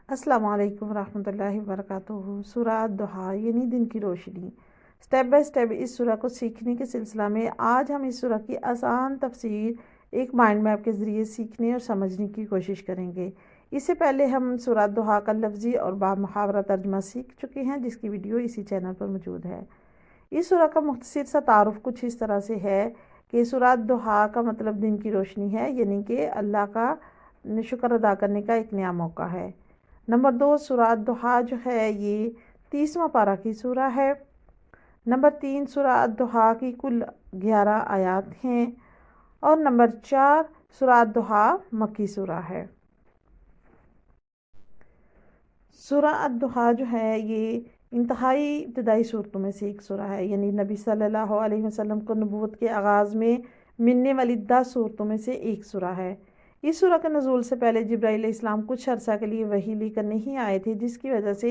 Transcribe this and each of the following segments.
السلام علیکم ورحمۃ اللہ وبرکاتہ۔ سورہ الضحیٰ یعنی دن کی روشنی۔ سٹیپ بائی سٹیپ اس سورہ کو سیکھنے کے سلسلہ میں آج ہم اس سورہ کی آسان تفسیر ایک مائنڈ میپ کے ذریعے سیکھنے اور سمجھنے کی کوشش کریں گے۔ اس سے پہلے ہم سورہ الضحیٰ کا لفظی اور بامحاورہ ترجمہ سیکھ چکے ہیں، جس کی ویڈیو اسی چینل پر موجود ہے۔ اس سورہ کا مختصر سا تعارف کچھ اس طرح سے ہے کہ سورہ الضحیٰ کا مطلب دن کی روشنی ہے، یعنی کہ اللہ کا شکر ادا کرنے کا ایک نیا موقع ہے۔ نمبر 2، سورہ الضحیٰ جو ہے یہ 30واں پارہ کی سورہ ہے۔ نمبر 3، سورہ الضحیٰ کی کل 11 آیات ہیں۔ اور نمبر 4، سورہ الضحیٰ مکی سورہ ہے۔ سورہ الضحیٰ جو ہے یہ انتہائی ابتدائی صورتوں میں سے ایک سورہ ہے، یعنی نبی صلی اللہ علیہ وسلم کو نبوت کے آغاز میں ملنے والی 10 صورتوں میں سے ایک سورہ ہے۔ اس سورہ کے نزول سے پہلے جبرائیل علیہ السلام کچھ عرصہ کے لیے وحی لے کر نہیں آئے تھے، جس کی وجہ سے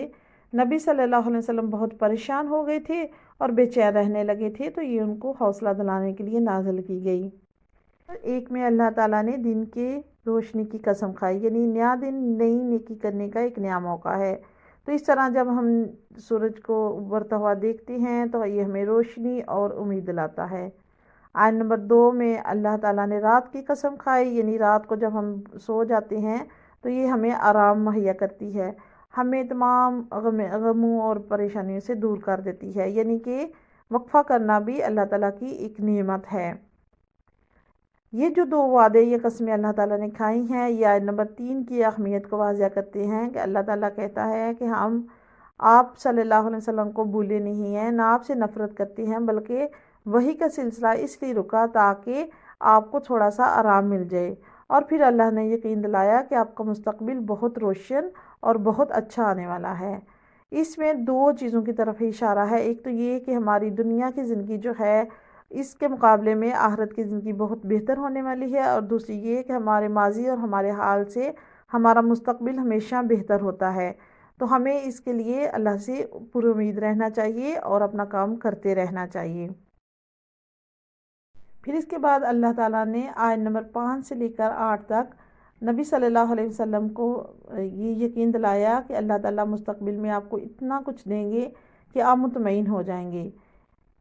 نبی صلی اللہ علیہ وسلم بہت پریشان ہو گئے تھے اور بے چین رہنے لگے تھے، تو یہ ان کو حوصلہ دلانے کے لیے نازل کی گئی۔ ایک میں اللہ تعالیٰ نے دن کے روشنی کی قسم کھائی، یعنی نیا دن نئی نیکی کرنے کا ایک نیا موقع ہے۔ تو اس طرح جب ہم سورج کو ابھرتا ہوا دیکھتے ہیں تو یہ ہمیں روشنی اور امید دلاتا ہے۔ آیت نمبر 2 میں اللہ تعالیٰ نے رات کی قسم کھائی، یعنی رات کو جب ہم سو جاتے ہیں تو یہ ہمیں آرام مہیا کرتی ہے، ہمیں تمام غموں اور پریشانیوں سے دور کر دیتی ہے، یعنی کہ وقفہ کرنا بھی اللہ تعالیٰ کی ایک نعمت ہے۔ یہ جو 2 وعدے یہ قسمیں اللہ تعالیٰ نے کھائی ہیں، یہ آیت نمبر 3 کی اہمیت کو واضح کرتے ہیں کہ اللہ تعالیٰ کہتا ہے کہ ہم آپ صلی اللہ علیہ وسلم کو بھولے نہیں ہیں، نہ آپ سے نفرت کرتے ہیں، بلکہ وحی کا سلسلہ اس لیے رکا تاکہ آپ کو تھوڑا سا آرام مل جائے، اور پھر اللہ نے یقین دلایا کہ آپ کا مستقبل بہت روشن اور بہت اچھا آنے والا ہے۔ اس میں 2 چیزوں کی طرف اشارہ ہے، ایک تو یہ کہ ہماری دنیا کی زندگی جو ہے اس کے مقابلے میں آخرت کی زندگی بہت بہتر ہونے والی ہے، اور دوسری یہ کہ ہمارے ماضی اور ہمارے حال سے ہمارا مستقبل ہمیشہ بہتر ہوتا ہے۔ تو ہمیں اس کے لیے اللہ سے پر امید رہنا چاہیے اور اپنا کام کرتے رہنا چاہیے۔ پھر اس کے بعد اللہ تعالیٰ نے آیت نمبر 5 سے لے کر 8 تک نبی صلی اللہ علیہ وسلم کو یہ یقین دلایا کہ اللہ تعالیٰ مستقبل میں آپ کو اتنا کچھ دیں گے کہ آپ مطمئن ہو جائیں گے۔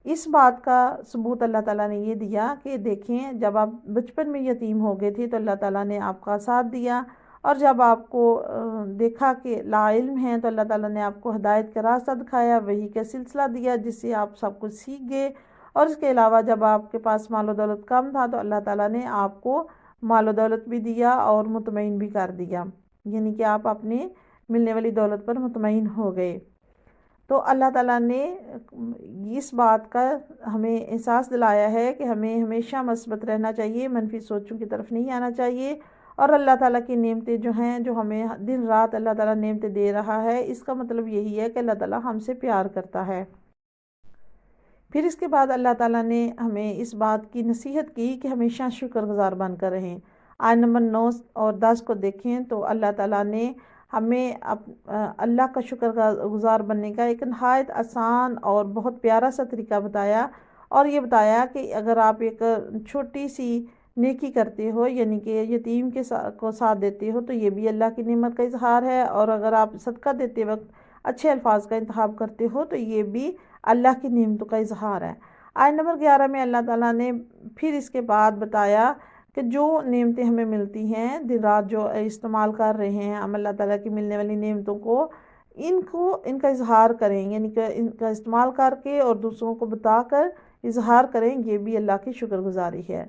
اس بات کا ثبوت اللہ تعالیٰ نے یہ دیا کہ دیکھیں، جب آپ بچپن میں یتیم ہو گئے تھے تو اللہ تعالیٰ نے آپ کا ساتھ دیا، اور جب آپ کو دیکھا کہ لا علم ہیں تو اللہ تعالیٰ نے آپ کو ہدایت کا راستہ دکھایا، وحی کا سلسلہ دیا جس سے آپ سب کچھ سیکھ گئے، اور اس کے علاوہ جب آپ کے پاس مال و دولت کم تھا تو اللہ تعالیٰ نے آپ کو مال و دولت بھی دیا اور مطمئن بھی کر دیا، یعنی کہ آپ اپنے ملنے والی دولت پر مطمئن ہو گئے۔ تو اللہ تعالیٰ نے اس بات کا ہمیں احساس دلایا ہے کہ ہمیں ہمیشہ مثبت رہنا چاہیے، منفی سوچوں کی طرف نہیں آنا چاہیے، اور اللہ تعالیٰ کی نعمتیں جو ہیں، جو ہمیں دن رات اللہ تعالیٰ نعمتیں دے رہا ہے، اس کا مطلب یہی ہے کہ اللہ تعالیٰ ہم سے پیار کرتا ہے۔ پھر اس کے بعد اللہ تعالیٰ نے ہمیں اس بات کی نصیحت کی کہ ہمیشہ شکر گزار بن کر رہیں۔ آیت نمبر 9 اور 10 کو دیکھیں تو اللہ تعالیٰ نے ہمیں اللہ کا شکر گزار بننے کا ایک نہایت آسان اور بہت پیارا سا طریقہ بتایا، اور یہ بتایا کہ اگر آپ ایک چھوٹی سی نیکی کرتے ہو، یعنی کہ یتیم کو ساتھ دیتے ہو، تو یہ بھی اللہ کی نعمت کا اظہار ہے، اور اگر آپ صدقہ دیتے وقت اچھے الفاظ کا انتخاب کرتے ہو تو یہ بھی اللہ کی نعمتوں کا اظہار ہے۔ آیت نمبر 11 میں اللہ تعالیٰ نے پھر اس کے بعد بتایا کہ جو نعمتیں ہمیں ملتی ہیں، دن رات جو استعمال کر رہے ہیں ہم اللہ تعالیٰ کی ملنے والی نعمتوں کو ان کا اظہار کریں، یعنی کہ ان کا استعمال کر کے اور دوسروں کو بتا کر اظہار کریں، یہ بھی اللہ کی شکر گزاری ہے۔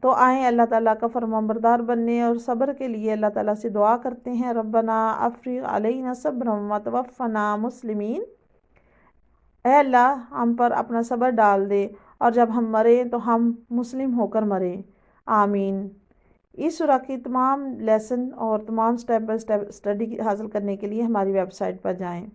تو آئیں اللہ تعالیٰ کا فرمانبردار بننے اور صبر کے لیے اللہ تعالیٰ سے دعا کرتے ہیں، ربنا افرغ علینا صبرا وتوفنا مسلمین۔ اے اللہ ہم پر اپنا صبر ڈال دے، اور جب ہم مریں تو ہم مسلم ہو کر مریں، آمین۔ اس سورہ کی تمام لیسن اور تمام سٹیپ بائی سٹیپ اسٹڈی حاصل کرنے کے لیے ہماری ویب سائٹ پر جائیں۔